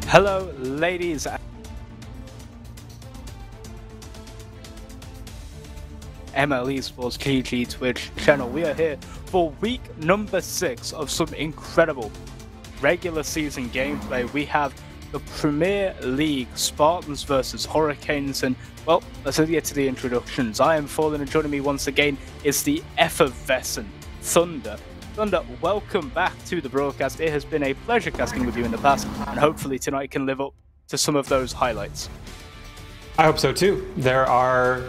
Hello, ladies. MLE Esports GG Twitch channel. We are here for week number 6 of some incredible regular season gameplay. We have the Premier League Spartans versus Hurricanes, and well, let's get to the introductions. I am Fallen, and joining me once again is the effervescent Thunder. Thunder, welcome back to the broadcast. It has been a pleasure casting with you in the past, and hopefully tonight can live up to some of those highlights. I hope so too. There are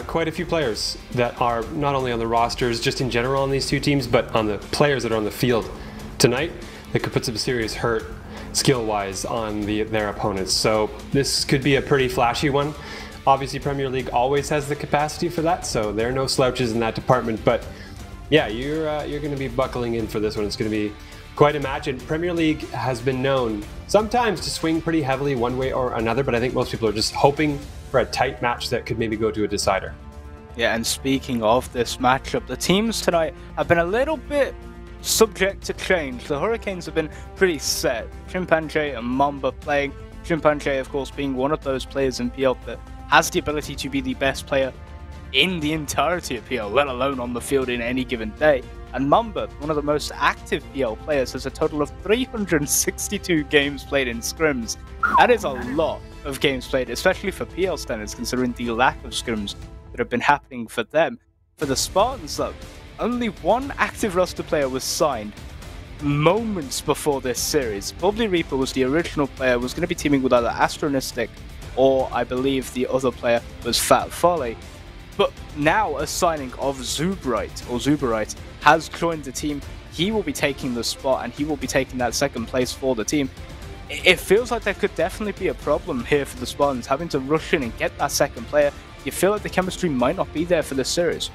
quite a few players that are not only on the rosters, just in general on these two teams, but on the players that are on the field tonight that could put some serious hurt skill-wise on their opponents. So this could be a pretty flashy one. Obviously, Premier League always has the capacity for that, so there are no slouches in that department. But yeah, you're going to be buckling in for this one. It's going to be quite a match, and Premier League has been known sometimes to swing pretty heavily one way or another, but I think most people are just hoping for a tight match that could maybe go to a decider. Yeah, and speaking of this matchup, the teams tonight have been a little bit subject to change. The Hurricanes have been pretty set. Chimpanzee and Mamba playing. Chimpanzee, of course, being one of those players in PL that has the ability to be the best player in the entirety of PL, let alone on the field in any given day. And Mamba, one of the most active PL players, has a total of 362 games played in scrims. That is a lot of games played, especially for PL standards, considering the lack of scrims that have been happening for them. For the Spartans, though, only one active roster player was signed moments before this series. Bubbly Reaper was the original player, was going to be teaming with either Astronistic or I believe the other player was Fat Folly. But now a signing of Zuberite has joined the team. He will be taking the spot, and he will be taking that second place for the team. It feels like there could definitely be a problem here for the Spartans, having to rush in and get that second player. You feel like the chemistry might not be there for this series.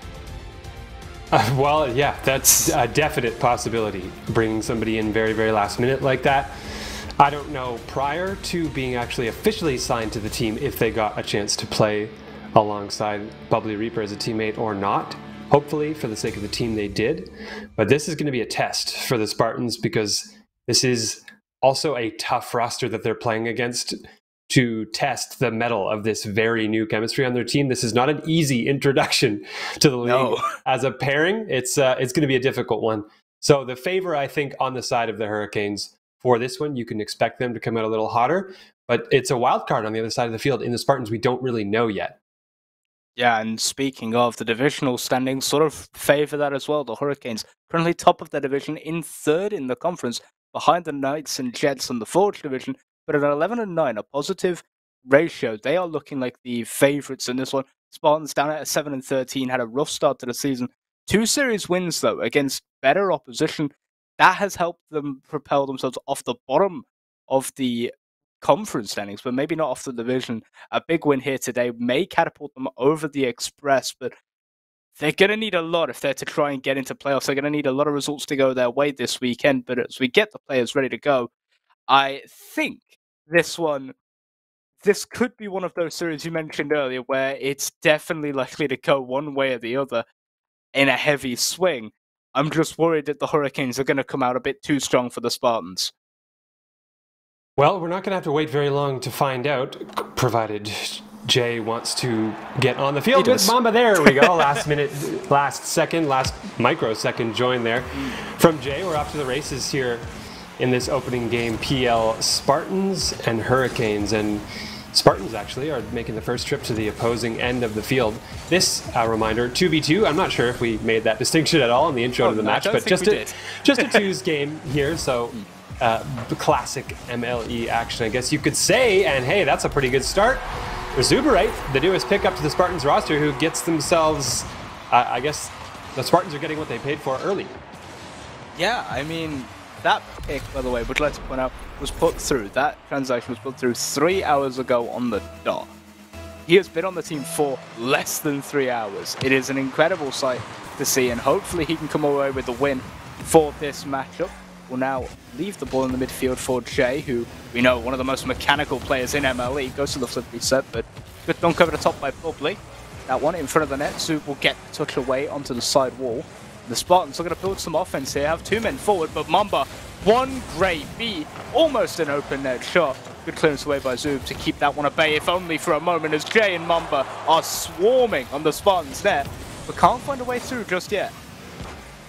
Well, yeah, that's a definite possibility, bringing somebody in very, very last minute like that. I don't know prior to being actually officially signed to the team if they got a chance to play alongside Bubbly Reaper as a teammate or not. Hopefully, for the sake of the team, they did. But this is going to be a test for the Spartans, because this is also a tough roster that they're playing against to test the mettle of this very new chemistry on their team. This is not an easy introduction to the league. As a pairing, it's going to be a difficult one. So the favor, I think, on the side of the Hurricanes for this one, you can expect them to come out a little hotter. But it's a wild card on the other side of the field. In the Spartans, we don't really know yet. Yeah, and speaking of, the divisional standings sort of favour that as well. The Hurricanes currently top of their division, in third in the conference, behind the Knights and Jets in the Forge division, but at 11-9, a positive ratio. They are looking like the favourites in this one. Spartans down at 7-13, had a rough start to the season. 2 series wins, though, against better opposition. That has helped them propel themselves off the bottom of the conference standings, but maybe not off the division. A big win here today may catapult them over the Express, but they're going to need a lot if they're to try and get into playoffs. They're going to need a lot of results to go their way this weekend, but as we get the players ready to go, I think this could be one of those series you mentioned earlier where it's definitely likely to go one way or the other in a heavy swing. I'm just worried that the Hurricanes are going to come out a bit too strong for the Spartans. Well, we're not going to have to wait very long to find out, provided Jay wants to get on the field with Mamba. There we go. Last microsecond join there from Jay. We're off to the races here in this opening game. PL Spartans and Hurricanes. And Spartans actually are making the first trip to the opposing end of the field. This, a reminder, 2v2. I'm not sure if we made that distinction at all in the intro to the match, but just a twos game here. So classic MLE action, I guess you could say. And hey, that's a pretty good start for Zuberite, the newest pickup to the Spartans roster, who gets themselves, I guess the Spartans are getting what they paid for early. Yeah, I mean, that pick, by the way, would like to point out, was put through. That transaction was put through 3 hours ago on the dot. He has been on the team for less than 3 hours. It is an incredible sight to see, and hopefully he can come away with the win for this matchup. Will now leave the ball in the midfield for Jay, who we know one of the most mechanical players in MLE. Goes to the flip reset, but good dunk over the top by Bubbly. That one in front of the net. Zub will get the touch away onto the side wall. The Spartans are going to build some offense here, have 2 men forward, but Mamba One great beat, almost an open net shot. Good clearance away by Zub to keep that one at bay, if only for a moment, as Jay and Mamba are swarming on the Spartans net, but can't find a way through just yet.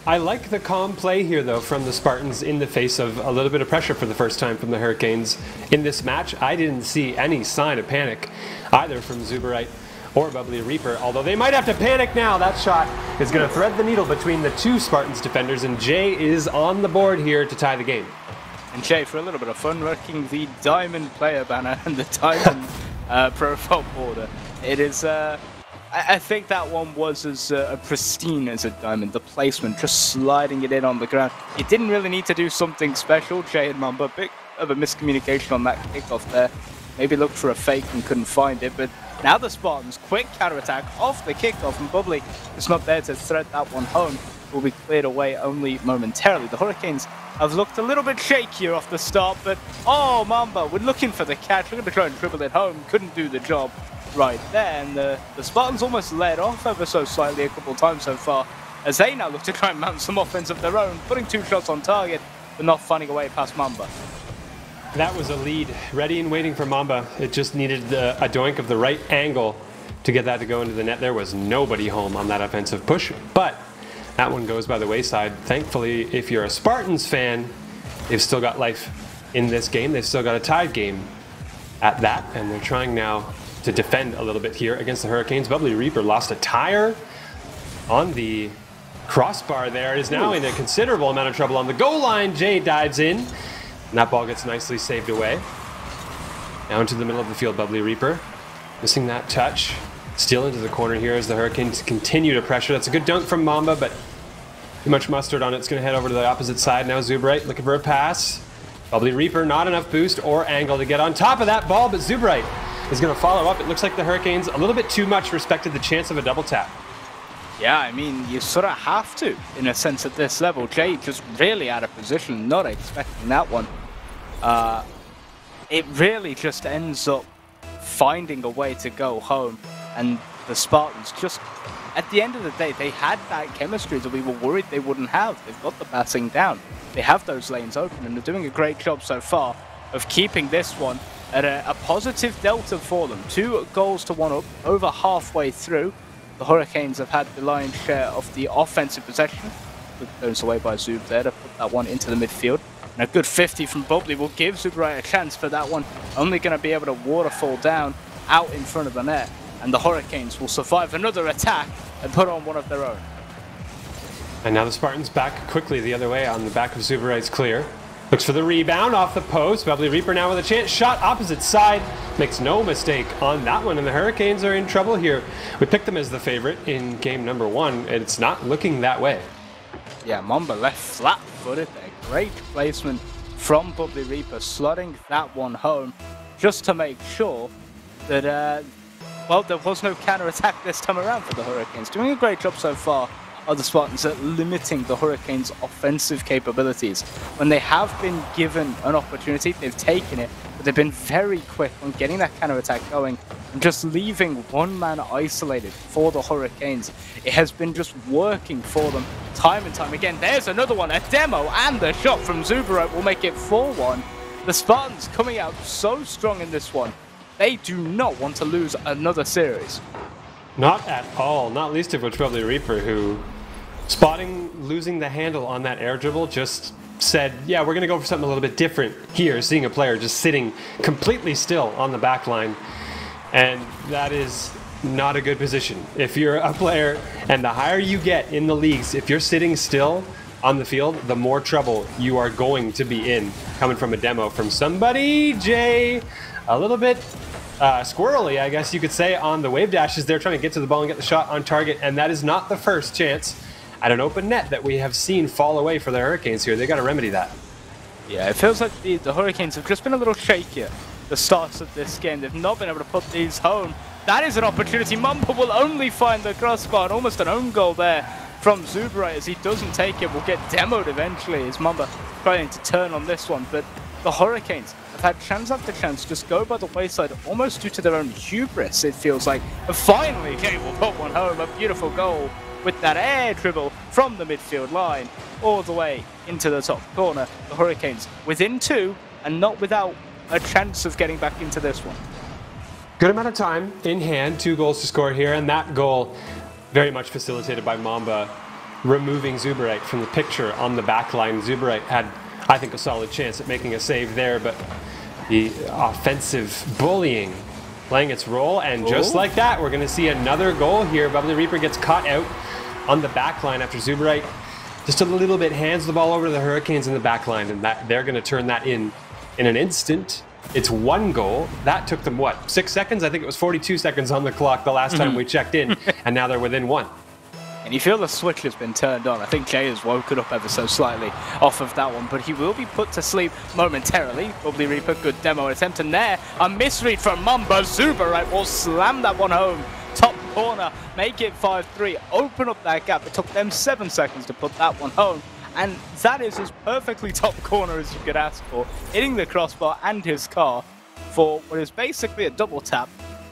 I like the calm play here, though, from the Spartans in the face of a little bit of pressure for the first time from the Hurricanes. In this match, I didn't see any sign of panic, either from Zuberite or Bubbly Reaper, although they might have to panic now. That shot is going to thread the needle between the two Spartans defenders, and Jay is on the board here to tie the game. And Jay, for a little bit of fun, working the Diamond player banner and the Diamond profile border. It is... I think that one was as pristine as a diamond. The placement, just sliding it in on the ground. It didn't really need to do something special. Jay and Mamba, a bit of a miscommunication on that kickoff there. Maybe looked for a fake and couldn't find it. But now the Spartans, quick counterattack off the kickoff, and Bubbly is not there to thread that one home. Will be cleared away only momentarily. The Hurricanes have looked a little bit shakier off the start, but oh, Mamba, we're looking for the catch. We're going to try and dribble it home. Couldn't do the job right there, and the Spartans almost led off ever so slightly a couple of times so far, as they now look to try and mount some offense of their own, putting 2 shots on target, but not finding a way past Mamba. That was a lead, ready and waiting for Mamba. It just needed a doink of the right angle to get that to go into the net. There was nobody home on that offensive push, but that one goes by the wayside. Thankfully, if you're a Spartans fan, they've still got life in this game. They've still got a tied game at that, and they're trying now to defend a little bit here against the Hurricanes. Bubbly Reaper lost a tire on the crossbar there. It is now in a considerable amount of trouble on the goal line. Jay dives in, and that ball gets nicely saved away. Down to the middle of the field, Bubbly Reaper. Missing that touch. Steal into the corner here as the Hurricanes continue to pressure. That's a good dunk from Mamba, but too much mustard on it. It's going to head over to the opposite side. Now Zubrite looking for a pass. Bubbly Reaper, not enough boost or angle to get on top of that ball, but Zubrite is going to follow up. It looks like the Hurricanes a little bit too much respected the chance of a double tap. Yeah, I mean, you sort of have to, in a sense, at this level. Jay just really out of position, not expecting that one. It really just ends up finding a way to go home, and the Spartans just, at the end of the day, they had that chemistry that we were worried they wouldn't have. They've got the passing down. They have those lanes open, and they're doing a great job so far of keeping this one at a positive delta for them. 2 goals to 1 up, over halfway through. The Hurricanes have had the lion's share of the offensive possession. Good clearance away by Zub there to put that one into the midfield. And a good 50 from Bubbly will give Zubrite a chance for that one. Only going to be able to waterfall down out in front of the net. And the Hurricanes will survive another attack and put on one of their own. And now the Spartans back quickly the other way on the back of Zubrite's clear. Looks for the rebound off the post. Bubbly Reaper now with a chance. Shot opposite side. Makes no mistake on that one. And the Hurricanes are in trouble here. We picked them as the favorite in game number 1. And it's not looking that way. Yeah, Mamba left flat-footed there. Great placement from Bubbly Reaper, slotting that one home just to make sure that, well, there was no counter-attack this time around for the Hurricanes. Doing a great job so far are the Spartans at limiting the Hurricanes' offensive capabilities. When they have been given an opportunity, they've taken it, but they've been very quick on getting that counter-attack going and just leaving one man isolated for the Hurricanes. It has been just working for them time and time again. There's another one, a demo, and the shot from Zuberite will make it 4-1. The Spartans coming out so strong in this one. They do not want to lose another series. Not at all, not least of which Bubbly Reaper, who, spotting losing the handle on that air dribble, just said, yeah, we're going to go for something a little bit different here, seeing a player just sitting completely still on the back line. And that is not a good position. If you're a player, and the higher you get in the leagues, if you're sitting still on the field, the more trouble you are going to be in. Coming from a demo from somebody, Jay, a little bit squirrely, I guess you could say, on the wave dashes. They're trying to get to the ball and get the shot on target, and that is not the first chance at an open net that we have seen fall away for the Hurricanes here. They got to remedy that. Yeah, it feels like the Hurricanes have just been a little shakier the starts of this game. They've not been able to put these home. That is an opportunity. Mamba will only find the crossbar, and almost an own goal there from Zubrite. As he doesn't take it, will get demoed eventually as Mamba trying to turn on this one. But the Hurricanes have had chance after chance just go by the wayside, almost due to their own hubris, it feels like. And finally, Jay will put one home. A beautiful goal with that air dribble from the midfield line. all the way into the top corner. The Hurricanes within 2 and not without a chance of getting back into this one. Good amount of time in hand, 2 goals to score here, and that goal very much facilitated by Mamba removing Zuberite from the picture on the back line. Zuberite had, I think, a solid chance at making a save there, but the offensive bullying playing its role, and just like that, we're going to see another goal here. Bubbly Reaper gets caught out on the back line after Zuberite just a little bit hands the ball over to the Hurricanes in the back line, and that they're going to turn that in an instant. It's 1 goal. That took them, what, 6 seconds? I think it was 42 seconds on the clock the last time we checked in, and now they're within 1. And you feel the switch has been turned on. I think Jay has woken up ever so slightly off of that one, but he will be put to sleep momentarily. Bubbly Reaper, good demo attempt, and there, a misread from Mamba. Zuberite will slam that one home. Top corner, make it 5-3, open up that gap. It took them 7 seconds to put that one home. And that is as perfectly top corner as you could ask for, hitting the crossbar and his car for what is basically a double tap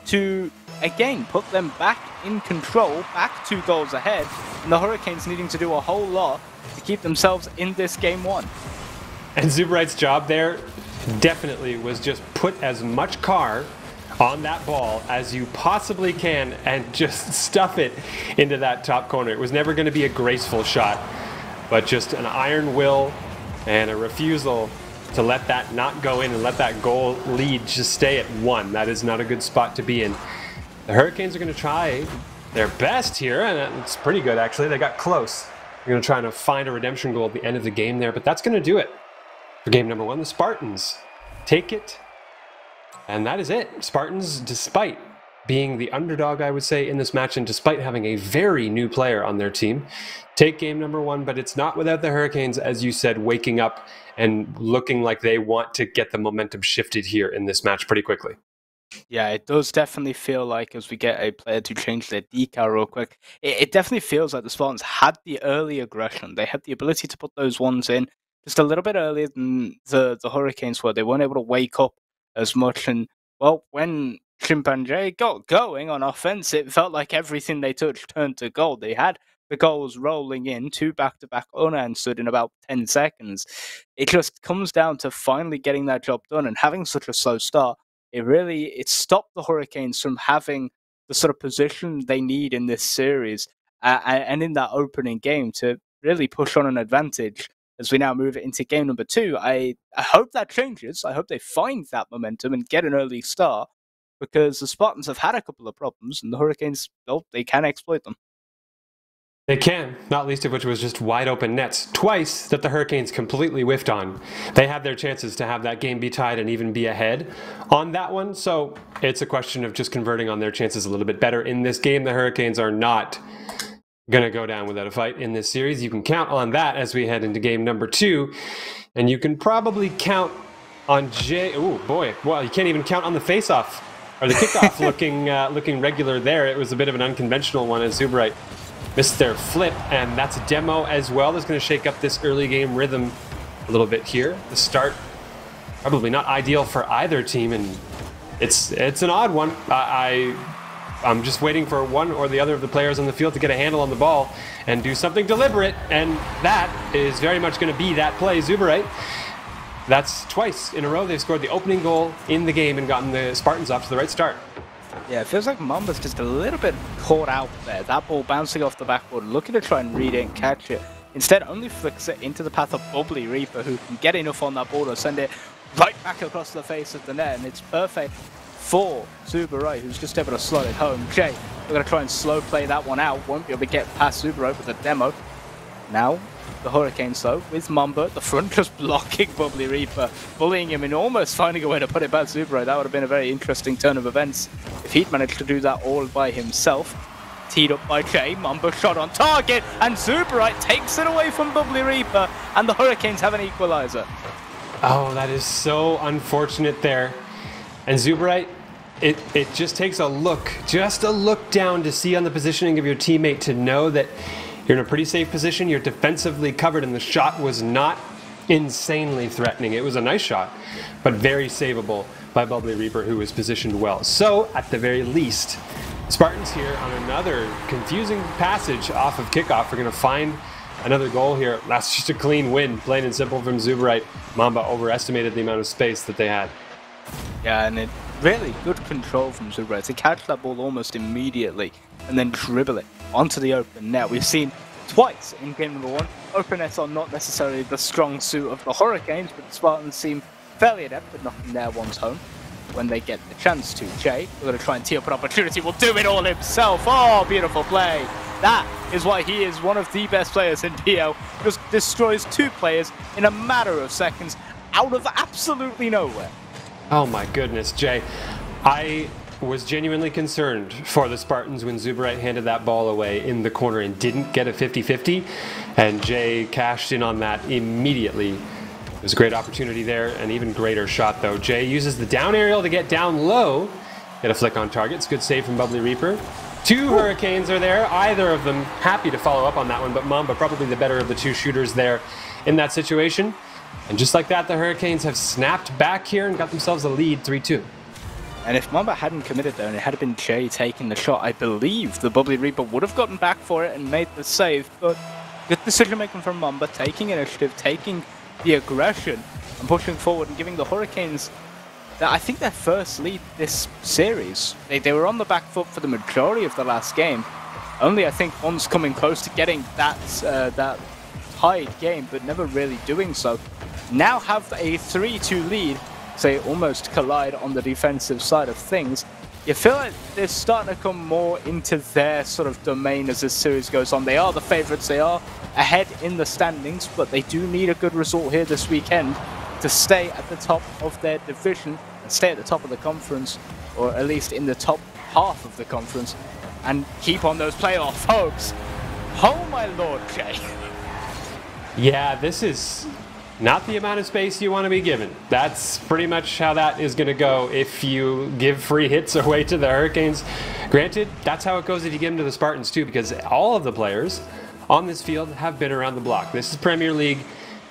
to, again, put them back in control, back 2 goals ahead, and the Hurricanes needing to do a whole lot to keep themselves in this game 1. And Zuberite's job there definitely was just put as much car on that ball as you possibly can and just stuff it into that top corner. It was never going to be a graceful shot, but just an iron will and a refusal to let that not go in and let that goal lead just stay at 1. That is not a good spot to be in. The Hurricanes are going to try their best here, and it's pretty good actually. They got close. They're going to try to find a redemption goal at the end of the game there, but that's going to do it for game number 1. The Spartans take it, and that is it. Spartans, despite being the underdog, I would say, in this match, and despite having a very new player on their team, take game number 1, but it's not without the Hurricanes, as you said, waking up and looking like they want to get the momentum shifted here in this match pretty quickly. Yeah, it does definitely feel like, as we get a player to change their decal real quick, it definitely feels like the Spartans had the early aggression. They had the ability to put those ones in just a little bit earlier than the Hurricanes were. They weren't able to wake up as much, and, well, when Chimpanzee got going on offense, it felt like everything they touched turned to gold. They had the goals rolling in, 2 back-to-back unanswered in about 10 seconds. It just comes down to finally getting that job done, and having such a slow start, it stopped the Hurricanes from having the sort of position they need in this series and in that opening game to really push on an advantage as we now move it into game number 2. I hope that changes. I hope they find that momentum and get an early start, because the Spartans have had a couple of problems, and the Hurricanes, well, they can exploit them. They can, not least of which was just wide open nets twice that the Hurricanes completely whiffed on. They had their chances to have that game be tied and even be ahead on that one, so it's a question of just converting on their chances a little bit better in this game. The Hurricanes are not going to go down without a fight in this series. You can count on that as we head into game number 2, and you can probably count on oh boy, well, you can't even count on the face-off or the kickoff looking regular there. It was a bit of an unconventional one as Zuberite missed their flip, and that's a demo as well. That's going to shake up this early game rhythm a little bit here. The start probably not ideal for either team, and it's an odd one. I'm just waiting for one or the other of the players on the field to get a handle on the ball and do something deliberate, and that is very much going to be that play. Zuberite, that's twice in a row they've scored the opening goal in the game and gotten the Spartans off to the right start. Yeah, it feels like Mamba's just a little bit caught out there. That ball bouncing off the backboard, looking to try and read it and catch it. Instead, only flicks it into the path of Bubbly Reaper, who can get enough on that ball to send it right back across the face of the net, and it's perfect for Zuberite, who's just able to slot it home. Jay, we're going to try and slow play that one out. Won't be able to get past Zuberite with a demo. Now, the Hurricanes, though, with Mamba at the front, just blocking Bubbly Reaper, bullying him and almost finding a way to put it past Zuberite. That would have been a very interesting turn of events if he'd managed to do that all by himself. Teed up by Jay, Mamba shot on target, and Zuberite takes it away from Bubbly Reaper, and the Hurricanes have an equalizer. Oh, that is so unfortunate there. And Zuberite, it just takes a look down to see on the positioning of your teammate to know that you're in a pretty safe position, you're defensively covered, and the shot was not insanely threatening. It was a nice shot, but very savable by Bubbly Reaper, who was positioned well. So, at the very least, Spartans here on another confusing passage off of kickoff are going to find another goal here. That's just a clean win, plain and simple from Zuberite. Mamba overestimated the amount of space that they had. Yeah, and it really good control from Zuberite to catch that ball almost immediately and then dribble it onto the open net. We've seen twice in game number 1. Open nets are not necessarily the strong suit of the Hurricanes, but the Spartans seem fairly adept at knocking their ones home when they get the chance to. Jay, we're going to try and tee up an opportunity, will do it all himself. Oh, beautiful play. That is why he is one of the best players in PL. Just destroys 2 players in a matter of seconds out of absolutely nowhere. Oh my goodness, Jay. I was genuinely concerned for the Spartans when Zuberite handed that ball away in the corner and didn't get a 50-50, and Jay cashed in on that immediately. It was a great opportunity there, an even greater shot though. Jay uses the down aerial to get down low, get a flick on target. It's a good save from Bubbly Reaper. 2 Hurricanes are there, either of them happy to follow up on that one, but Mamba probably the better of the 2 shooters there in that situation. And just like that, the Hurricanes have snapped back here and got themselves a lead 3-2. And if Mamba hadn't committed there and it had been Jay taking the shot, I believe the Bubbly Reaper would have gotten back for it and made the save. But good decision making from Mamba, taking initiative, taking the aggression and pushing forward and giving the Hurricanes, I think, their first lead this series. They were on the back foot for the majority of the last game. Only, I think, once coming close to getting that tied game, but never really doing so. Now have a 3-2 lead. They almost collide on the defensive side of things. You feel like they're starting to come more into their sort of domain as this series goes on. They are the favourites, they are ahead in the standings, but they do need a good result here this weekend to stay at the top of their division and stay at the top of the conference, or at least in the top half of the conference, and keep on those playoff hopes. Oh my lord, Jay. Yeah, this is not the amount of space you want to be given. That's pretty much how that is going to go if you give free hits away to the Hurricanes. Granted, that's how it goes if you give them to the Spartans too, because all of the players on this field have been around the block. This is Premier League.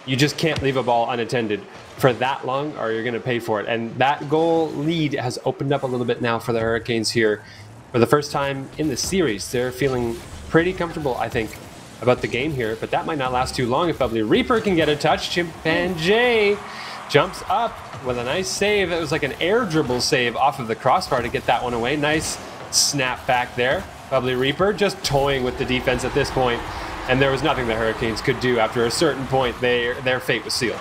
You just can't leave a ball unattended for that long or you're going to pay for it. And that goal lead has opened up a little bit now for the Hurricanes here. For the first time in the series, they're feeling pretty comfortable, I think, about the game here, but that might not last too long if Bubbly Reaper can get a touch. Chimpanjay jumps up with a nice save. It was like an air dribble save off of the crossbar to get that one away. Nice snap back there. Bubbly Reaper just toying with the defense at this point, and there was nothing the Hurricanes could do. After a certain point, their fate was sealed.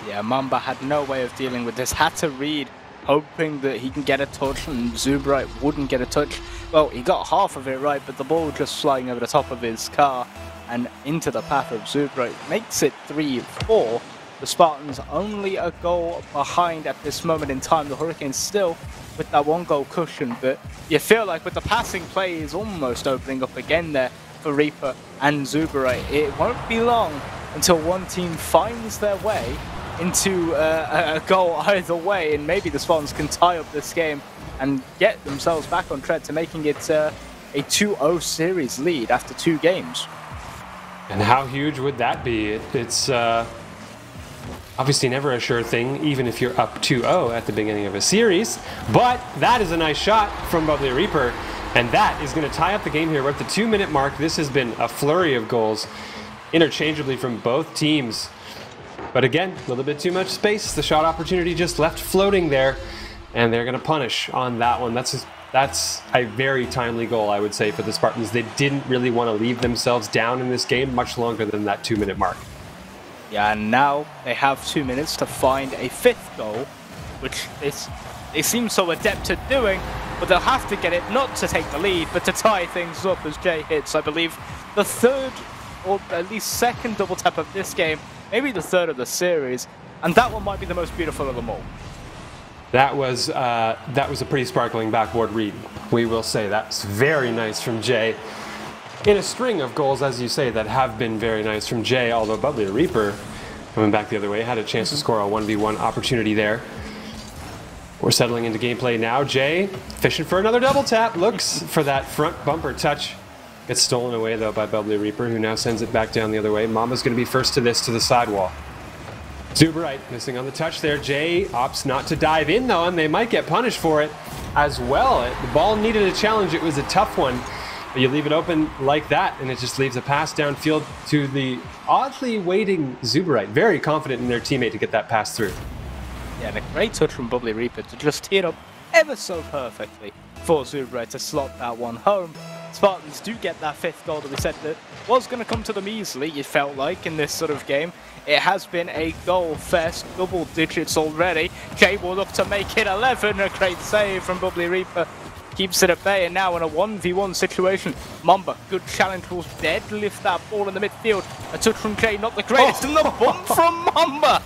Yeah, Mamba had no way of dealing with this. Had to read, hoping that he can get a touch, and Zuberite wouldn't get a touch. Well, he got half of it right, but the ball just flying over the top of his car and into the path of Zuberite makes it 3-4. The Spartans only a goal behind at this moment in time. The Hurricanes still with that 1-goal cushion, but you feel like with the passing play is almost opening up again there for Reaper and Zuberite. It won't be long until one team finds their way into a goal either way, and maybe the Spartans can tie up this game and get themselves back on track to making it a 2-0 series lead after 2 games. And how huge would that be? It's obviously never a sure thing, even if you're up 2-0 at the beginning of a series. But that is a nice shot from Bubbly Reaper, and that is going to tie up the game here. We're at the 2-minute mark. This has been a flurry of goals interchangeably from both teams. But again, a little bit too much space. The shot opportunity just left floating there, and they're going to punish on that one. That's a very timely goal, I would say, for the Spartans. They didn't really want to leave themselves down in this game much longer than that 2-minute mark. Yeah, and now they have 2 minutes to find a 5th goal, which they seem so adept at doing, but they'll have to get it not to take the lead, but to tie things up as Jay hits, I believe, the 3rd or at least 2nd double tap of this game, maybe the 3rd of the series, and that one might be the most beautiful of them all. That was a pretty sparkling backboard read. We will say that's very nice from Jay. In a string of goals, as you say, that have been very nice from Jay, although Bubbly Reaper, coming back the other way, had a chance to score a 1v1 opportunity there. We're settling into gameplay now. Jay fishing for another double tap, looks for that front bumper touch. Gets stolen away though by Bubbly Reaper, who now sends it back down the other way. Mamba's going to be first to this, to the sidewall. Zuberite missing on the touch there. Jay opts not to dive in though, and they might get punished for it as well. The ball needed a challenge. It was a tough one. But you leave it open like that, and it just leaves a pass downfield to the oddly waiting Zuberite. Very confident in their teammate to get that pass through. Yeah, and a great touch from Bubbly Reaper to just tee it up ever so perfectly for Zuberite to slot that one home. Spartans do get that 5th goal that we said that was going to come to them easily, it felt like, in this sort of game. It has been a goal fest, double digits already. Jay will look to make it 11, a great save from Bubbly Reaper. Keeps it at bay, and now in a 1v1 situation. Mamba, good challenge, will deadlift that ball in the midfield. A touch from Jay, not the greatest, and the bump from Mamba,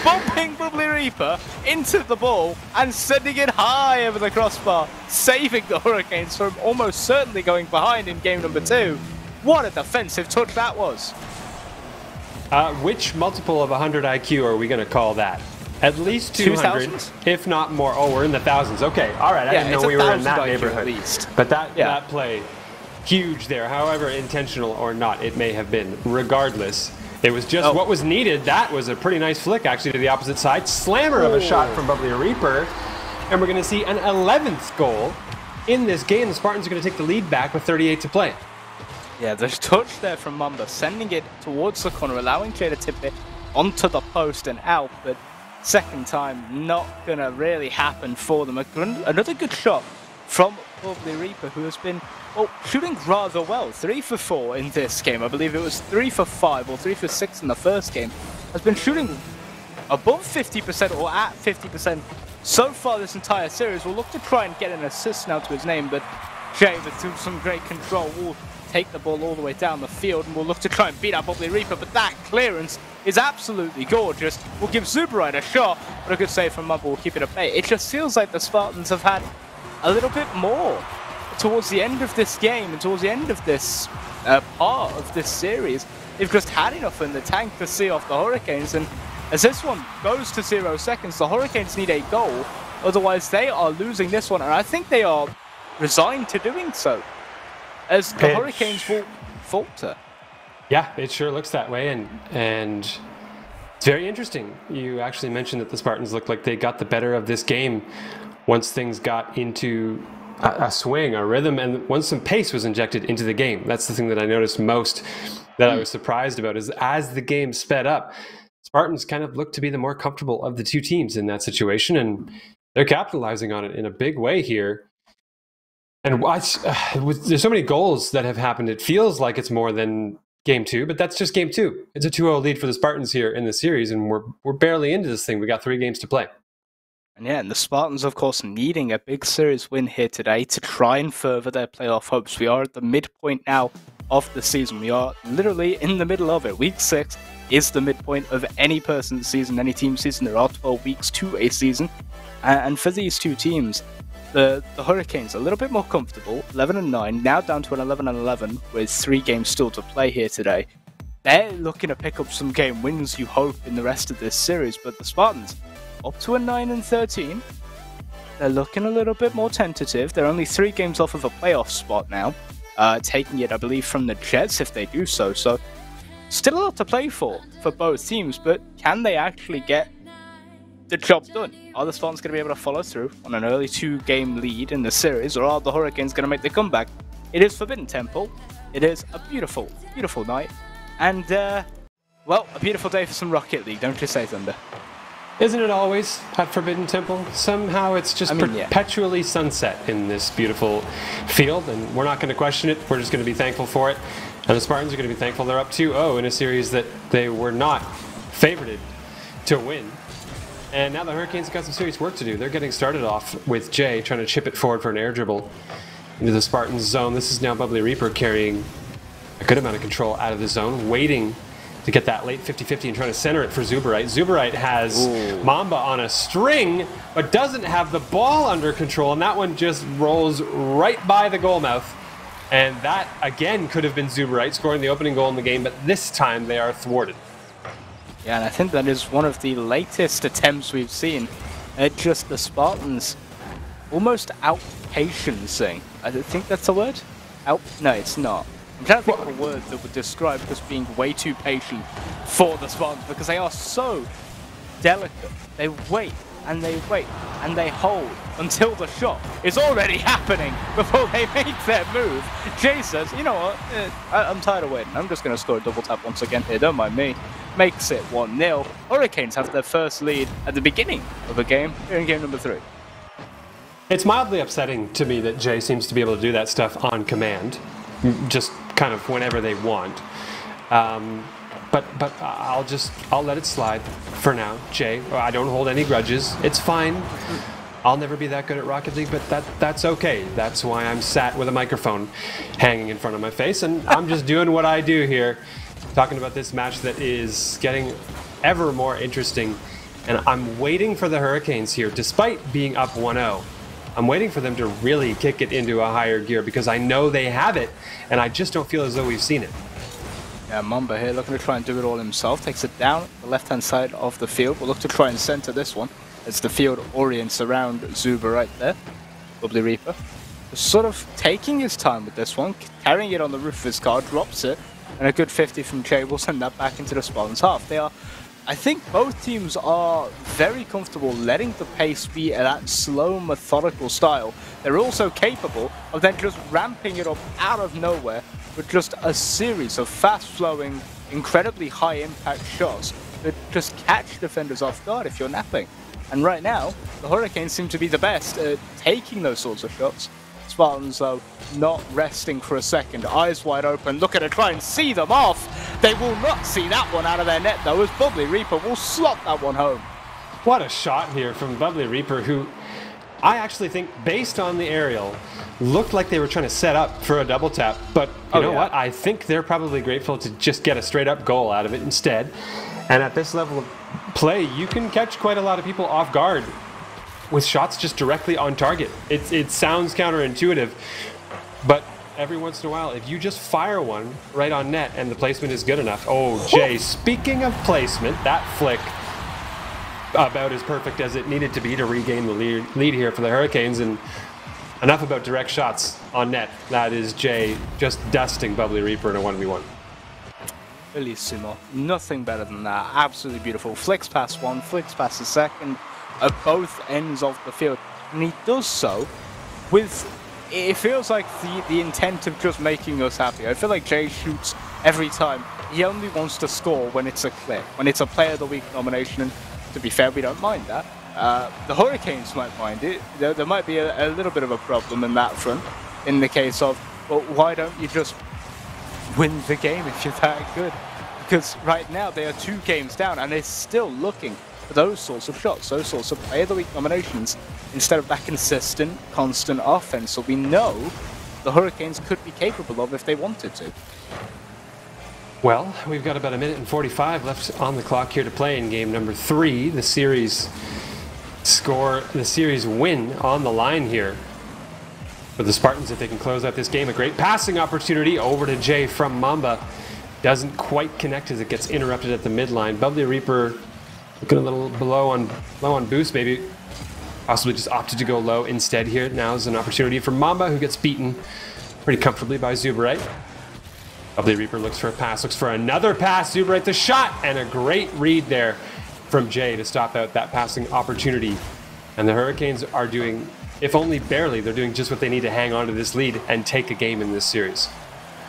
bumping Bubbly Reaper into the ball and sending it high over the crossbar, saving the Hurricanes from almost certainly going behind in game number 2. What a defensive touch that was. Which multiple of 100 IQ are we going to call that? At least 200, if not more. Oh, we're in the thousands. Okay, all right. I didn't know we were in that neighborhood. At least. But that play, huge there. However intentional or not it may have been, regardless, it was just what was needed. That was a pretty nice flick, actually, to the opposite side. Slammer of a shot from Bubbly Reaper. And we're going to see an 11th goal in this game. The Spartans are going to take the lead back with 38 to play. Yeah, there's a touch there from Mamba, sending it towards the corner, allowing Jay to tip it onto the post and out, but second time not going to really happen for them. Another good shot from Bubbly Reaper, who has been shooting rather well. 3 for 4 in this game. I believe it was 3 for 5 or 3 for 6 in the first game. Has been shooting above 50% or at 50% so far this entire series. We'll look to try and get an assist now to his name, but Jay, with some great control, will take the ball all the way down the field, and we'll look to try and beat out Bubbly Reaper, but that clearance is absolutely gorgeous. We'll give Zuberite a shot, but a good save from Mamba will keep it at bay. It just feels like the Spartans have had a little bit more towards the end of this game and towards the end of this part of this series. They've just had enough in the tank to see off the Hurricanes, and as this one goes to 0 seconds, the Hurricanes need a goal, otherwise they are losing this one, and I think they are resigned to doing so, as the Hurricanes will falter. Yeah, it sure looks that way, and it's very interesting. You actually mentioned that the Spartans looked like they got the better of this game once things got into a swing, a rhythm, and once some pace was injected into the game. That's the thing that I noticed most, that I was surprised about, is as the game sped up, Spartans kind of looked to be the more comfortable of the two teams in that situation, and they're capitalizing on it in a big way here. And there's so many goals that have happened, it feels like it's more than game 2, but that's just game 2. It's a 2-0 lead for the Spartans here in the series, and we're barely into this thing. We got 3 games to play. And yeah, and the Spartans, of course, needing a big series win here today to try and further their playoff hopes. We are at the midpoint now of the season. We are literally in the middle of it. Week 6 is the midpoint of any person's season, any team's season. There are 12 weeks to a season. And for these two teams, the Hurricanes a little bit more comfortable, 11-9, now down to an 11-11 with 3 games still to play here today. They're looking to pick up some game wins, you hope, in the rest of this series, but the Spartans up to a 9-13. They're looking a little bit more tentative. They're only 3 games off of a playoff spot now, taking it, I believe, from the Jets if they do so. So still a lot to play for both teams, but can they actually get the job done? Are the Spartans going to be able to follow through on an early 2-game lead in the series, or are the Hurricanes going to make the comeback? It is Forbidden Temple. It is a beautiful, beautiful night. And, well, a beautiful day for some Rocket League, don't you say, Thunder? Isn't it always at Forbidden Temple? Somehow it's just perpetually sunset in this beautiful field, and we're not going to question it. We're just going to be thankful for it. And the Spartans are going to be thankful they're up 2-0 in a series that they were not favorited to win. And now the Hurricanes have got some serious work to do. They're getting started off with Jay trying to chip it forward for an air dribble into the Spartans zone. This is now Bubbly Reaper carrying a good amount of control out of the zone, waiting to get that late 50-50 and trying to center it for Zuberite. Zuberite has Mamba on a string, but doesn't have the ball under control, and that one just rolls right by the goal mouth. And that, again, could have been Zuberite scoring the opening goal in the game, but this time they are thwarted. Yeah, and I think that is one of the latest attempts we've seen at just the Spartans almost outpatiencing. I think that's a word? No, it's not. I'm trying to think of a word that would describe just being way too patient for the Spartans, because they are so delicate. They wait and they wait, and they hold until the shot is already happening before they make their move. Jay says, you know what, I'm tired of waiting. I'm just going to score a double tap once again here, don't mind me. Makes it 1-0. Hurricanes have their first lead at the beginning of the game here in game number 3. It's mildly upsetting to me that Jay seems to be able to do that stuff on command, just kind of whenever they want. But I'll let it slide for now. Jay, I don't hold any grudges. It's fine. I'll never be that good at Rocket League, but that's okay. That's why I'm sat with a microphone hanging in front of my face, and I'm just doing what I do here, talking about this match that is getting ever more interesting. And I'm waiting for the Hurricanes here, despite being up 1-0. I'm waiting for them to really kick it into a higher gear because I know they have it, and I just don't feel as though we've seen it. Yeah, Mamba here looking to try and do it all himself. Takes it down the left-hand side of the field. We'll look to try and center this one as the field orients around Zuba right there. Bubbly Reaper. Sort of taking his time with this one, carrying it on the roof of his car, drops it, and a good 50 from Jay will send that back into the Spartans half. I think both teams are very comfortable letting the pace be at that slow, methodical style. They're also capable of then just ramping it up out of nowhere with just a series of fast-flowing, incredibly high-impact shots that just catch defenders off guard if you're napping. And right now, the Hurricanes seem to be the best at taking those sorts of shots. Spartans, though, not resting for a second, eyes wide open, looking to try and see them off. They will not see that one out of their net, though, as Bubbly Reaper will slot that one home. What a shot here from Bubbly Reaper, who I actually think, based on the aerial, looked like they were trying to set up for a double tap. But you know what? I think they're probably grateful to just get a straight-up goal out of it instead. And at this level of play, you can catch quite a lot of people off guard with shots just directly on target. It sounds counterintuitive, but every once in a while, if you just fire one right on net and the placement is good enough. Oh, Jay, speaking of placement, that flick about as perfect as it needed to be to regain the lead here for the Hurricanes. And enough about direct shots on net. That is Jay just dusting Bubbly Reaper in a 1v1. Bellissimo. Nothing better than that. Absolutely beautiful. Flicks past one, flicks past the second, at both ends of the field. And he does so with, it feels like the intent of just making us happy. I feel like Jay shoots every time. He only wants to score when it's a click, when it's a Player of the Week nomination. And to be fair, we don't mind that. The Hurricanes might mind it. There might be a little bit of a problem in that front, in the case of, well, why don't you just win the game if you're that good? Because right now they are 2 games down and they're still looking for those sorts of shots, those sorts of Player of the Week nominations, instead of that consistent, constant offense. So we know the Hurricanes could be capable of if they wanted to. Well, we've got about 1:45 left on the clock here to play in game number 3. The series win on the line here for the Spartans if they can close out this game. A great passing opportunity over to Jay from Mamba. Doesn't quite connect as it gets interrupted at the midline. Bubbly Reaper looking a little low on boost, maybe possibly just opted to go low instead here. Now is an opportunity for Mamba, who gets beaten pretty comfortably by Zuberite. Bubbly Reaper looks for a pass, looks for another pass. Zuberite the shot, and a great read there from Jay to stop out that passing opportunity. And the Hurricanes are doing, if only barely, they're doing just what they need to hang on to this lead and take a game in this series.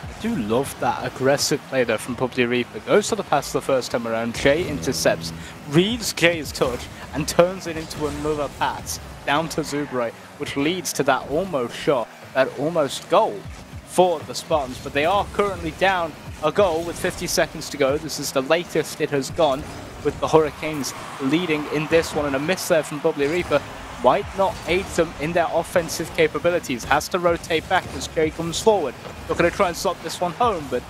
I do love that aggressive play there from Bubbly Reaper. Goes to the pass the first time around. Jay intercepts, reads Jay's touch, and turns it into another pass down to Zuberite, which leads to that almost shot, that almost goal for the Spartans. But they are currently down a goal with 50 seconds to go. This is the latest it has gone, with the Hurricanes leading in this one. And a miss there from Bubbly Reaper might not aid them in their offensive capabilities. Has to rotate back as Jay comes forward. Looking to try and stop this one home, but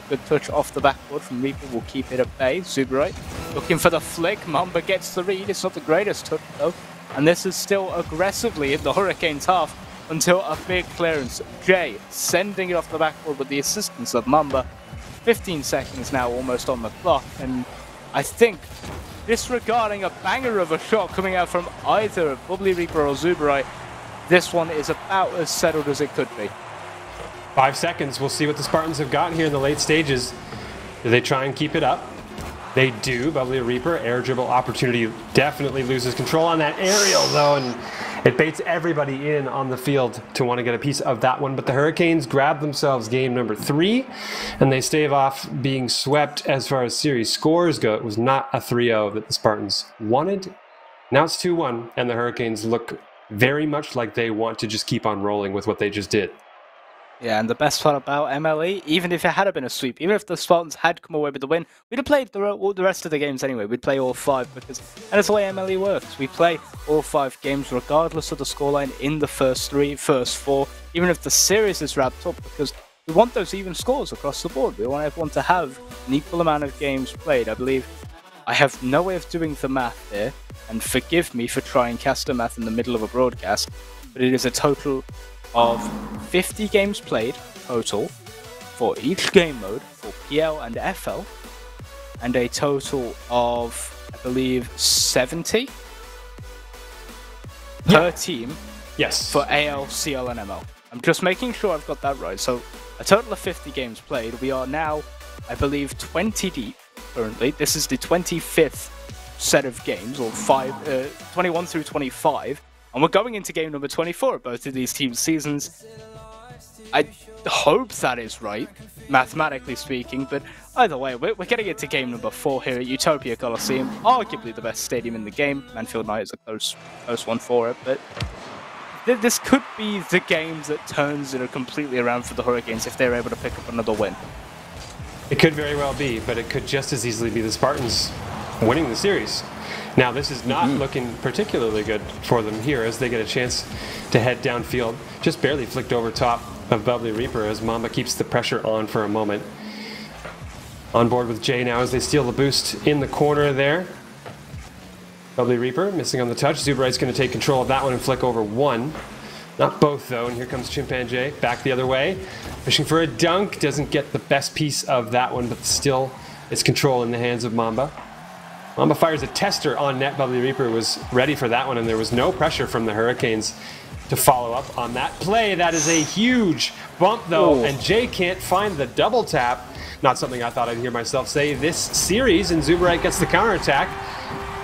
good touch off the backboard from Reaper will keep it at bay. Zuberite looking for the flick. Mamba gets the read. It's not the greatest touch though. And this is still aggressively in the Hurricanes half until a big clearance. Jay sending it off the backboard with the assistance of Mamba. 15 seconds now almost on the clock. And I think, disregarding a banger of a shot coming out from either Bubbly Reaper or Zuberite, this one is about as settled as it could be. 5 seconds. We'll see what the Spartans have got here in the late stages. Do they try and keep it up? They do. Bubbly Reaper, air dribble opportunity, definitely loses control on that aerial though, and it baits everybody in on the field to want to get a piece of that one. But the Hurricanes grab themselves game number 3, and they stave off being swept as far as series scores go. It was not a 3-0 that the Spartans wanted. Now it's 2-1, and the Hurricanes look very much like they want to just keep on rolling with what they just did. Yeah, and the best part about MLE, even if it had been a sweep, even if the Spartans had come away with the win, we'd have played the rest of the games anyway. We'd play all 5 because that's the way MLE works. We play all 5 games regardless of the scoreline in the first 4, even if the series is wrapped up, because we want those even scores across the board. We want everyone to have an equal amount of games played. I believe I have no way of doing the math here, and forgive me for trying caster math in the middle of a broadcast, but it is a total of 50 games played total for each game mode for PL and FL, and a total of, I believe, 70 per team. Yes. For AL, CL, and ML. I'm just making sure I've got that right. So a total of 50 games played. We are now, I believe, 20 deep currently. This is the 25th set of games, or 21 through 25. And we're going into game number 24 of both of these teams' seasons. I hope that is right, mathematically speaking, but either way, we're getting into game number 4 here at Utopia Coliseum, arguably the best stadium in the game. Manfield Knight is a close one for it, but this could be the game that turns it completely around for the Hurricanes if they're able to pick up another win. It could very well be, but it could just as easily be the Spartans winning the series. Now, this is not looking particularly good for them here as they get a chance to head downfield. Just barely flicked over top of Bubbly Reaper as Mamba keeps the pressure on for a moment. On board with Jay now as they steal the boost in the corner there. Bubbly Reaper missing on the touch. Zuberite's going to take control of that one and flick over one. Not both though, and here comes Chimpanjay back the other way. Fishing for a dunk, doesn't get the best piece of that one, but still it's control in the hands of Mamba. Mamba fires a tester on net. Bubbly Reaper was ready for that one, and there was no pressure from the Hurricanes to follow up on that play. That is a huge bump, though, and Jay can't find the double tap. Not something I thought I'd hear myself say this series, and Zuberite gets the counterattack.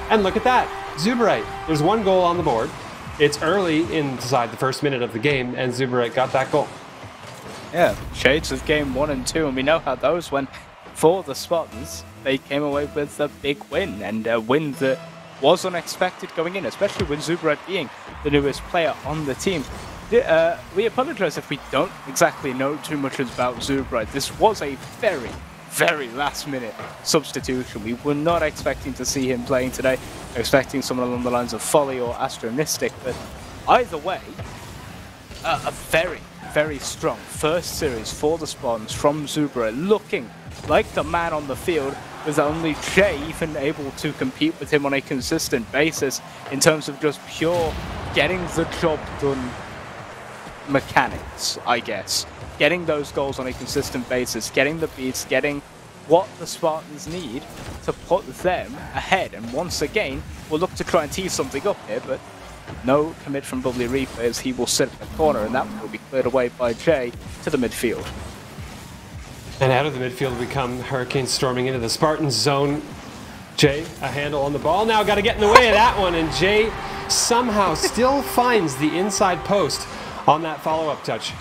And look at that, Zuberite. There's one goal on the board. It's early inside the first minute of the game, and Zuberite got that goal. Yeah, shades of game 1 and 2, and we know how those went for the Spartans. They came away with a big win, and a win that was unexpected going in, especially with Zuberite being the newest player on the team. We apologize if we don't exactly know too much about Zuberite. This was a very, very last-minute substitution. We were not expecting to see him playing today, expecting someone along the lines of Folly or Astronistic, but either way, a very, very strong first series for the Spartans from Zuberite, looking like the man on the field, with only Jay even able to compete with him on a consistent basis in terms of just pure getting the job done mechanics, I guess. Getting those goals on a consistent basis, getting the beats, getting what the Spartans need to put them ahead. And once again, we'll look to try and tee something up here, but no commit from Bubbly Reaper as he will sit in the corner, and that will be cleared away by Jay to the midfield. And out of the midfield we come, Hurricanes storming into the Spartans zone. Jay, a handle on the ball. Now got to get in the way of that one, and Jay somehow still finds the inside post on that follow-up touch.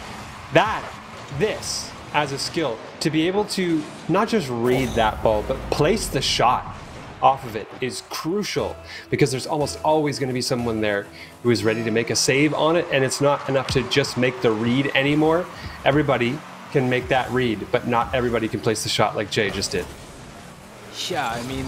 This as a skill, to be able to not just read that ball, but place the shot off of it is crucial, because there's almost always going to be someone there who is ready to make a save on it, and it's not enough to just make the read anymore. Everybody can make that read, but not everybody can place the shot like Jay just did. Yeah, I mean,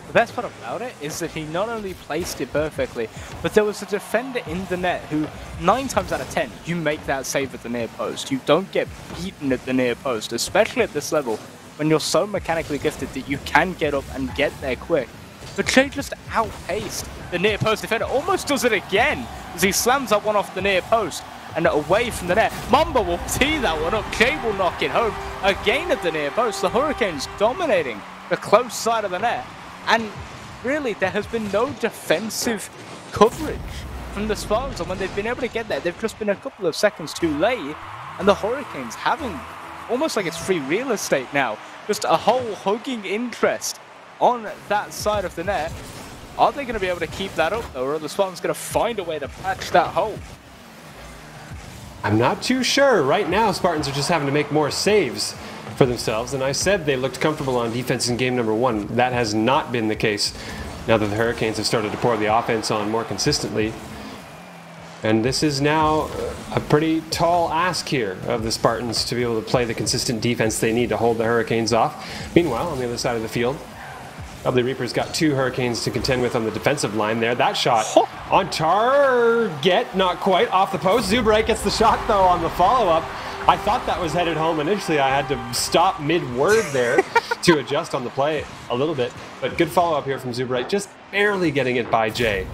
the best part about it is that he not only placed it perfectly, but there was a defender in the net who, 9 times out of 10, you make that save at the near post. You don't get beaten at the near post, especially at this level, when you're so mechanically gifted that you can get up and get there quick. But Jay just outpaced the near post defender, almost does it again, as he slams that one off the near post and away from the net. Mamba will tee that one up, Jay will knock it home, again at the near post. The Hurricanes dominating the close side of the net, and really there has been no defensive coverage from the Spartans, and when they've been able to get there, they've just been a couple of seconds too late, and the Hurricanes having almost like it's free real estate now, just a whole hugging interest on that side of the net. Are they going to be able to keep that up, though, or are the Spartans going to find a way to patch that hole? I'm not too sure. Right now, Spartans are just having to make more saves for themselves, and I said they looked comfortable on defense in game number 1. That has not been the case now that the Hurricanes have started to pour the offense on more consistently. And this is now a pretty tall ask here of the Spartans to be able to play the consistent defense they need to hold the Hurricanes off. Meanwhile, on the other side of the field, Lovely Reaper's got 2 Hurricanes to contend with on the defensive line there. That shot on target, not quite, off the post. Zubright gets the shot, though, on the follow-up. I thought that was headed home initially. I had to stop mid-word there to adjust on the play a little bit. But good follow-up here from Zubright, just barely getting it by Jay.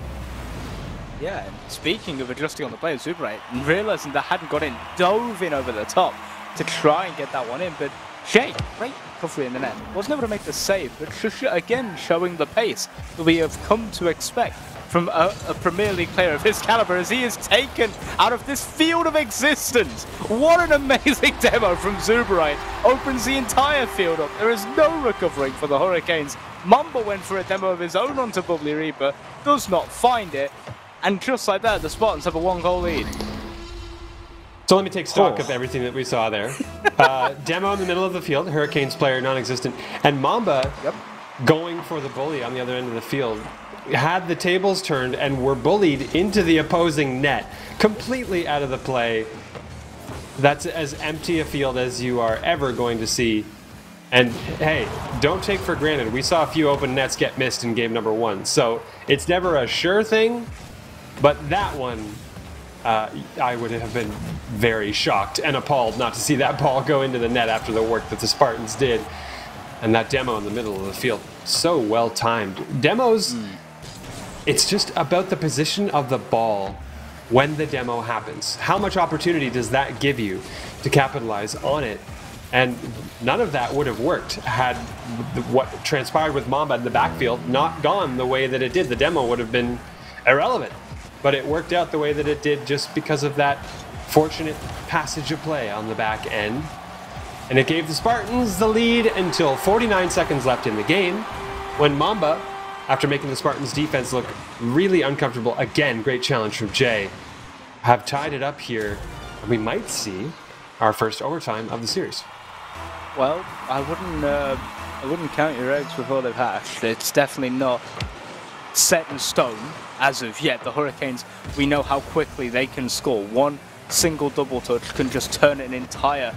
Yeah, and speaking of adjusting on the play, Zubright, realizing that hadn't got in, dove in over the top to try and get that one in, but Jay, great recovery in the net. Wasn't able to make the save, but again showing the pace that we have come to expect from a Premier League player of his caliber as he is taken out of this field of existence. What an amazing demo from Zubright. Opens the entire field up. There is no recovering for the Hurricanes. Mamba went for a demo of his own onto Bubbly Reaper, does not find it, and just like that, the Spartans have a 1-goal lead. So let me take stock of everything that we saw there. Demo in the middle of the field, Hurricanes player non-existent, and Mamba going for the bully on the other end of the field. Had the tables turned and were bullied into the opposing net, completely out of the play. That's as empty a field as you are ever going to see. And hey, don't take for granted, we saw a few open nets get missed in game number 1, so it's never a sure thing, but that one, I would have been very shocked and appalled not to see that ball go into the net after the work that the Spartans did. And that demo in the middle of the field, so well timed. Demos, it's just about the position of the ball when the demo happens. How much opportunity does that give you to capitalize on it? And none of that would have worked had what transpired with Mamba in the backfield not gone the way that it did. The demo would have been irrelevant. But it worked out the way that it did just because of that fortunate passage of play on the back end. And it gave the Spartans the lead until 49 seconds left in the game, when Mamba, after making the Spartans defense look really uncomfortable, again, great challenge from Jay, have tied it up here. And we might see our first overtime of the series. Well, I wouldn't count your eggs before they've hatched. It's definitely not set in stone as of yet. The Hurricanes, we know how quickly they can score. One single double touch can just turn an entire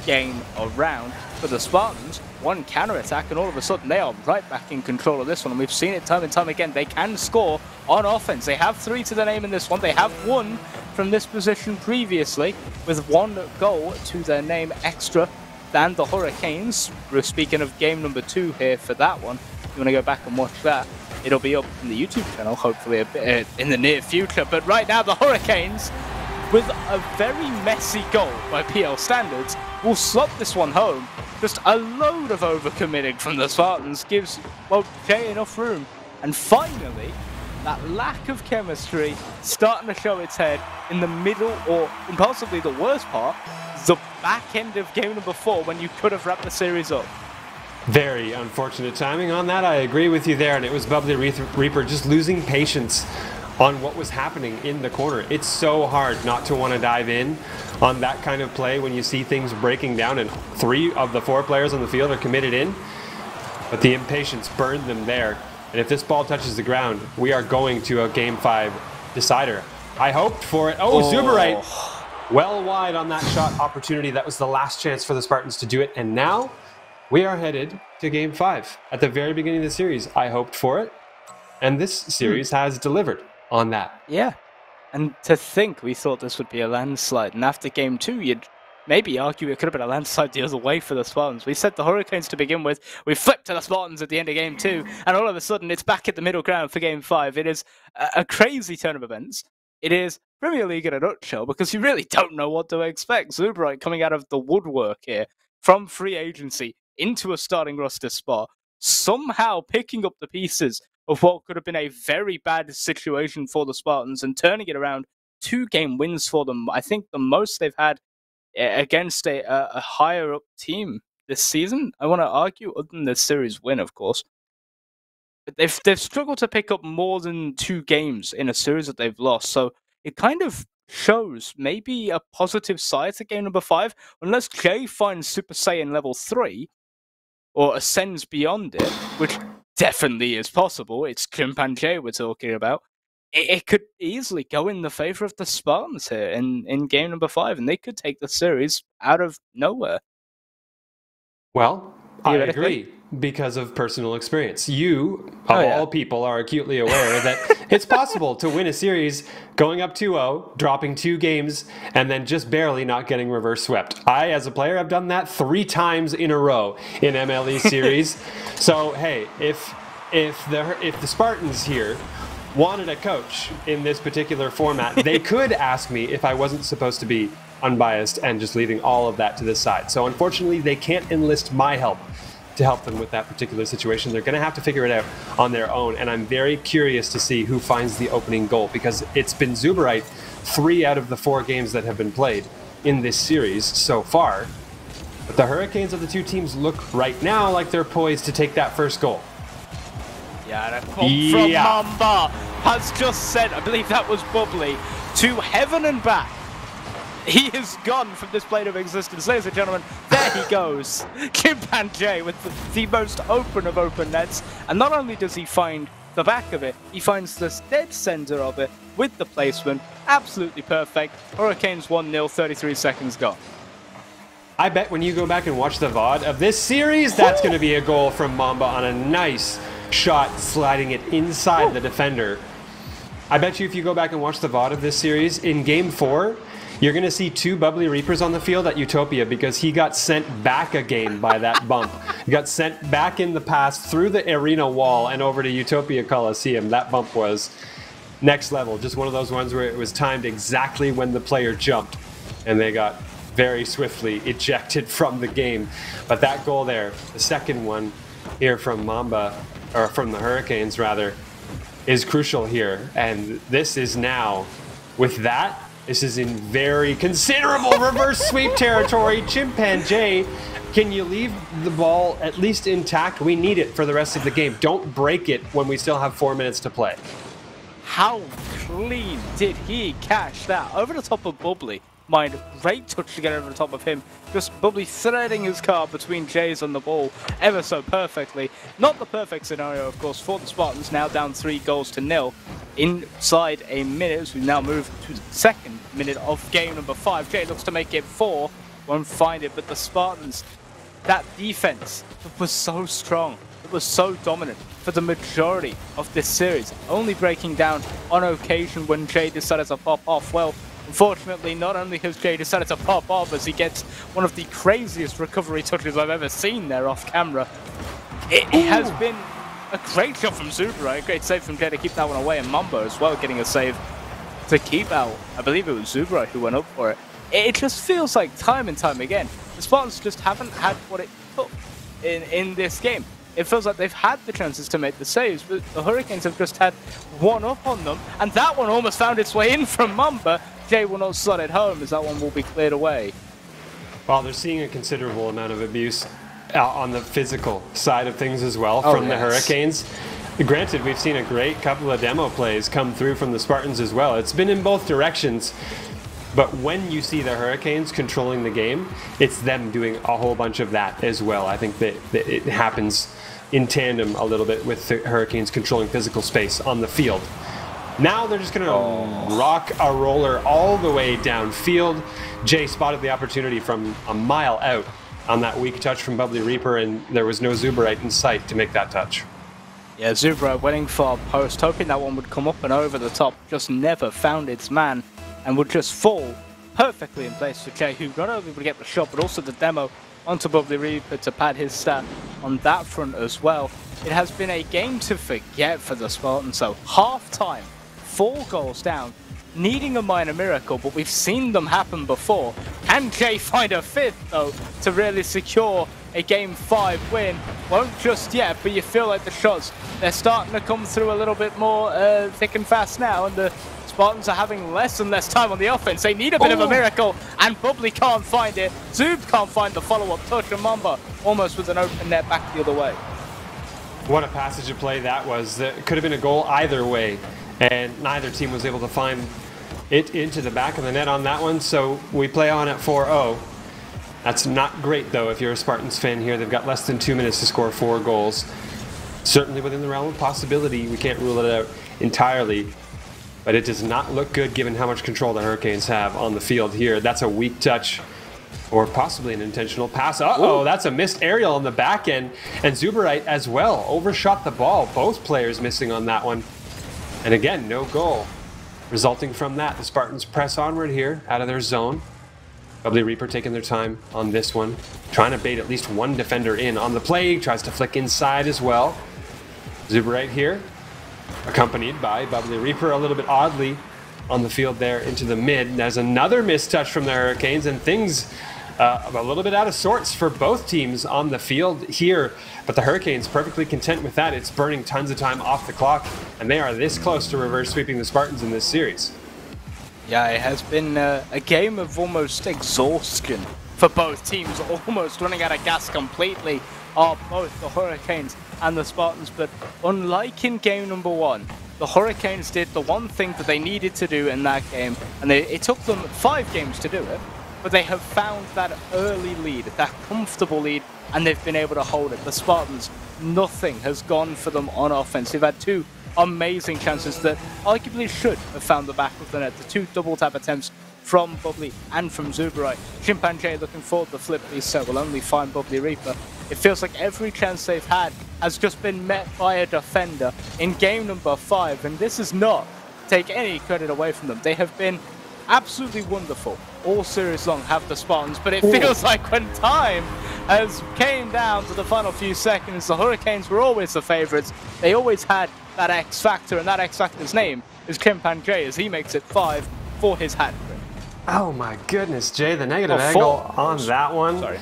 game around. For the Spartans, one counter attack and all of a sudden they are right back in control of this one, and we've seen it time and time again. They can score on offense. They have 3 to their name in this one. They have won from this position previously with 1 goal to their name extra than the Hurricanes. We're speaking of game number 2 here for that one. If you want to go back and watch that, it'll be up on the YouTube channel, hopefully a bit in the near future. But right now, the Hurricanes, with a very messy goal by PL standards, will slot this one home. Just a load of overcommitting from the Spartans gives, well, Jay enough room. And finally, that lack of chemistry starting to show its head in the middle, or in possibly the worst part, the back end of game number 4, when you could have wrapped the series up. Very unfortunate timing on that. I agree with you there, and it was Bubbly Reaper just losing patience on what was happening in the corner. It's so hard not to want to dive in on that kind of play when you see things breaking down and 3 of the 4 players on the field are committed in. But the impatience burned them there. And if this ball touches the ground, we are going to a Game 5 decider. I hoped for it. Oh, Zubright well wide on that shot opportunity. That was the last chance for the Spartans to do it. And now we are headed to Game 5. At the very beginning of the series, I hoped for it. And this series has delivered on that. Yeah. And to think we thought this would be a landslide. And after Game 2, you'd maybe argue it could have been a landslide the other way for the Spartans. We said the Hurricanes to begin with. We flipped to the Spartans at the end of Game 2. And all of a sudden, it's back at the middle ground for Game 5. It is a crazy turn of events. It is Premier League in a nutshell, because you really don't know what to expect. Zubright coming out of the woodwork here from free agency into a starting roster spot, somehow picking up the pieces of what could have been a very bad situation for the Spartans and turning it around. 2-game wins for them. I think the most they've had against a higher up team this season, I want to argue, other than the series win, of course. But they've struggled to pick up more than 2 games in a series that they've lost. So it kind of shows maybe a positive side to game number 5, unless Jay finds Super Saiyan level 3 or ascends beyond it, which definitely is possible. It's Chimpanzee we're talking about. It could easily go in the favor of the Spartans here in game number 5, and they could take the series out of nowhere. Well, I agree because of personal experience. You, of all people, are acutely aware that it's possible to win a series going up 2-0, dropping 2 games, and then just barely not getting reverse swept. I, as a player, have done that 3 times in a row in MLE series. So, hey, if the Spartans here wanted a coach in this particular format, they could ask me if I wasn't supposed to be unbiased and just leaving all of that to the side. So unfortunately, they can't enlist my help to help them with that particular situation. They're going to have to figure it out on their own, and I'm very curious to see who finds the opening goal, because it's been Zuberite 3 out of the 4 games that have been played in this series so far. But the Hurricanes of the 2 teams look right now like they're poised to take that first goal. Yeah, and a pump from Mamba has just sent, I believe that was Bubbly, to heaven and back. He is gone from this plane of existence. Ladies and gentlemen, there he goes. Chimpanzee with the most open of open nets. And not only does he find the back of it, he finds the dead center of it with the placement. Absolutely perfect. Hurricanes 1-0, 33 seconds gone. I bet when you go back and watch the VOD of this series, that's going to be a goal from Mamba on a nice shot, sliding it inside the defender. I bet you if you go back and watch the VOD of this series, in Game 4, you're going to see 2 Bubbly Reapers on the field at Utopia, because he got sent back a game by that bump. He got sent back in the pass through the arena wall and over to Utopia Coliseum. That bump was next level. Just one of those ones where it was timed exactly when the player jumped, and they got very swiftly ejected from the game. But that goal there, the second one here from Mamba, or from the Hurricanes rather, is crucial here. And this is now, with that, this is in very considerable reverse sweep territory. Chimpanzee, can you leave the ball at least intact? We need it for the rest of the game. Don't break it when we still have 4 minutes to play. How clean did he catch that? Over the top of Bubbly. Mind, great touch to get over the top of him. Just Bubbly threading his car between Jays and the ball ever so perfectly. Not the perfect scenario, of course, for the Spartans, now down 3-0 inside a minute, as we now move to the 2nd minute of game number 5. Jay looks to make it 4, won't find it, but the Spartans, that defense, it was so strong. It was so dominant for the majority of this series, only breaking down on occasion when Jay decided to pop off. Well, unfortunately, not only has Jay decided to pop off as he gets one of the craziest recovery touches I've ever seen there off camera. It has been a great shot from Zuberite, a great save from Jay to keep that one away, and Mamba as well getting a save to keep out. I believe it was Zuberite who went up for it. It just feels like time and time again, the Spartans just haven't had what it took in this game. It feels like they've had the chances to make the saves, but the Hurricanes have just had one up on them, and that one almost found its way in from Mamba. Jay will not slot it home as that one will be cleared away. Well, they're seeing a considerable amount of abuse on the physical side of things as well from the Hurricanes. Granted, we've seen a great couple of demo plays come through from the Spartans as well. It's been in both directions, but when you see the Hurricanes controlling the game, it's them doing a whole bunch of that as well. I think that it happens in tandem a little bit with the Hurricanes controlling physical space on the field. Now they're just going to rock a roller all the way downfield. Jay spotted the opportunity from a mile out on that weak touch from Bubbly Reaper, and there was no Zuberite in sight to make that touch. Yeah, Zuberite waiting for a post, hoping that one would come up and over the top, just never found its man, and would just fall perfectly in place for Jay, who not only would get the shot, but also the demo onto Bubbly Reaper to pad his stat on that front as well. It has been a game to forget for the Spartans, so half-time, 4 goals down, needing a minor miracle, but we've seen them happen before. Can Jay find a 5th, though, to really secure a Game 5 win? Won't just yet, but you feel like the shots, they're starting to come through a little bit more thick and fast now, and the Spartans are having less and less time on the offense. They need a bit of a miracle, and Bubbly can't find it. Zub can't find the follow-up touch, and Mamba almost with an open net back the other way. What a passage of play that was. That could have been a goal either way, and neither team was able to find it into the back of the net on that one, so we play on at 4-0. That's not great, though, if you're a Spartans fan here. They've got less than 2 minutes to score 4 goals. Certainly within the realm of possibility. We can't rule it out entirely, but it does not look good given how much control the Hurricanes have on the field here. That's a weak touch, or possibly an intentional pass. Uh-oh, that's a missed aerial on the back end. And Zuberite as well overshot the ball. Both players missing on that one. And again, no goal. Resulting from that, the Spartans press onward here out of their zone. Bubbly Reaper taking their time on this one. Trying to bait at least one defender in on the play. Tries to flick inside as well. Zuberite here, accompanied by Bubbly Reaper a little bit oddly on the field there into the mid. There's another missed touch from the Hurricanes, and things a little bit out of sorts for both teams on the field here. But the Hurricanes perfectly content with that. It's burning tons of time off the clock, and they are this close to reverse sweeping the Spartans in this series. Yeah, it has been a game of almost exhaustion for both teams, almost running out of gas completely are both the Hurricanes and the Spartans. But unlike in game number 1, the Hurricanes did the one thing that they needed to do in that game, and it took them 5 games to do it, but they have found that early lead, that comfortable lead, and they've been able to hold it. The Spartans, nothing has gone for them on offense. They've had 2 amazing chances that arguably should have found the back of the net. The 2 double tap attempts from Bubbly and from Zuberite. Chimpanzee looking for the flip, so will only find Bubbly Reaper. It feels like every chance they've had has just been met by a defender in game number 5, and this is not take any credit away from them. They have been absolutely wonderful all series long, have the Spartans, but it feels like when time has came down to the final few seconds, the Hurricanes were always the favourites. They always had that X factor, and that X factor's name is Chimpanzee, as he makes it 5 for his hat trick. Oh my goodness, Jay, the negative angle on that one. Sorry.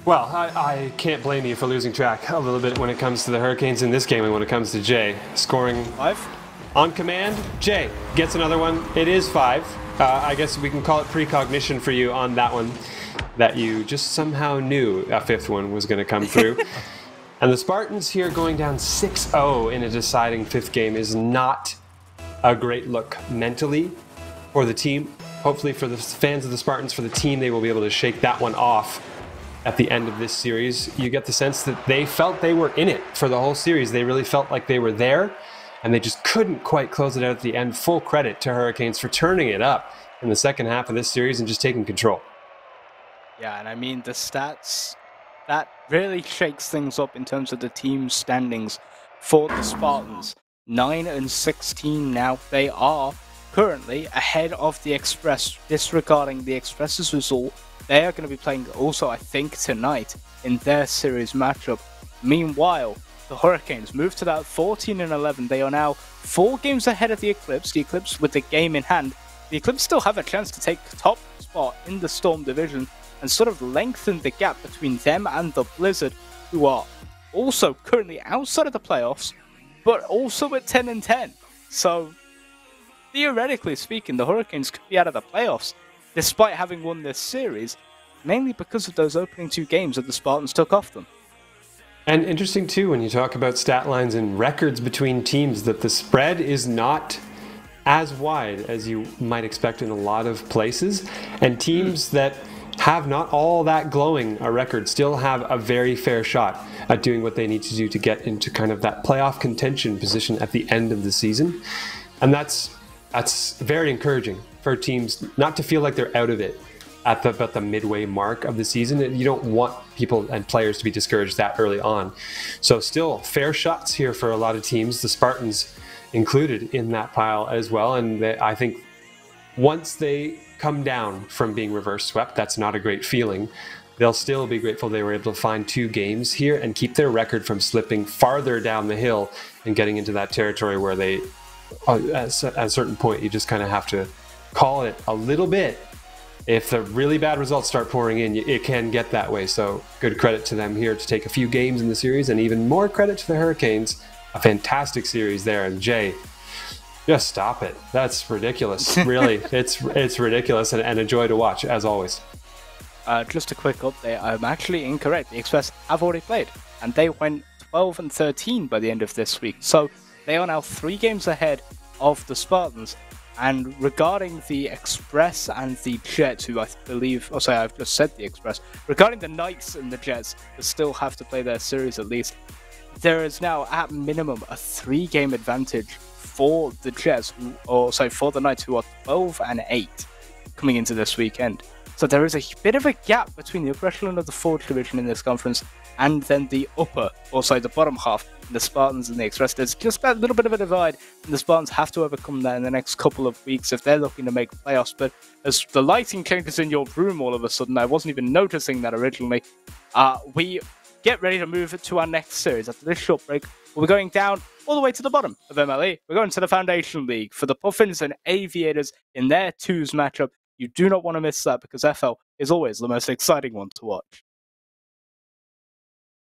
Well, I can't blame you for losing track a little bit when it comes to the Hurricanes in this game and when it comes to Jay. Scoring 5? On command, Jay gets another one. It is 5. I guess we can call it precognition for you on that one, that you just somehow knew a 5th one was going to come through. And the Spartans here going down 6-0 in a deciding 5th game is not a great look mentally for the team. Hopefully for the fans of the Spartans, for the team, they will be able to shake that one off at the end of this series. You get the sense that they felt they were in it for the whole series. They really felt like they were there, and they just couldn't quite close it out at the end. Full credit to Hurricanes for turning it up in the second half of this series and just taking control. Yeah, and I mean, the stats, that really shakes things up in terms of the team standings for the Spartans. 9-16 now. They are currently ahead of the Express. Disregarding the Express's result, they are going to be playing also, I think, tonight in their series matchup. Meanwhile, the Hurricanes move to that 14-11. They are now 4 games ahead of the Eclipse. The Eclipse with the game in hand. The Eclipse still have a chance to take top spot in the Storm division and sort of lengthen the gap between them and the Blizzard, who are also currently outside of the playoffs, but also at 10-10. So, theoretically speaking, the Hurricanes could be out of the playoffs, despite having won this series, mainly because of those opening 2 games that the Spartans took off them. And interesting too, when you talk about stat lines and records between teams, that the spread is not as wide as you might expect in a lot of places, and teams that have not all that glowing a record still have a very fair shot at doing what they need to do to get into kind of that playoff contention position at the end of the season. And that's very encouraging for teams not to feel like they're out of it at about the midway mark of the season. You don't want people and players to be discouraged that early on. So still fair shots here for a lot of teams, the Spartans included in that pile as well. And I think once they come down from being reverse swept, that's not a great feeling. They'll still be grateful they were able to find 2 games here and keep their record from slipping farther down the hill and getting into that territory where they, at a certain point, you just kind of have to call it a little bit. If the really bad results start pouring in, it can get that way. So good credit to them here to take a few games in the series, and even more credit to the Hurricanes. A fantastic series there. And Jay, just stop it. That's ridiculous. Really, it's ridiculous and a joy to watch, as always. Just a quick update. I'm actually incorrect. The Express have already played, and they went 12 and 13 by the end of this week. So they are now 3 games ahead of the Spartans. And regarding the Express and the Jets, who I believe, oh sorry, I've just said the Express. Regarding the Knights and the Jets, who still have to play their series at least, there is now at minimum a 3-game advantage for the Jets, for the Knights, who are 12 and 8 coming into this weekend. So there is a bit of a gap between the upper echelon of the Forge division in this conference and then the the bottom half, the Spartans and the Express. There's just a little bit of a divide, and the Spartans have to overcome that in the next couple of weeks if they're looking to make playoffs. But as the lighting changes in your room all of a sudden, I wasn't even noticing that originally, we get ready to move to our next series. After this short break, we're going down all the way to the bottom of MLE. We're going to the Foundation League for the Puffins and Aviators in their twos matchup. You do not want to miss that because FL is always the most exciting one to watch.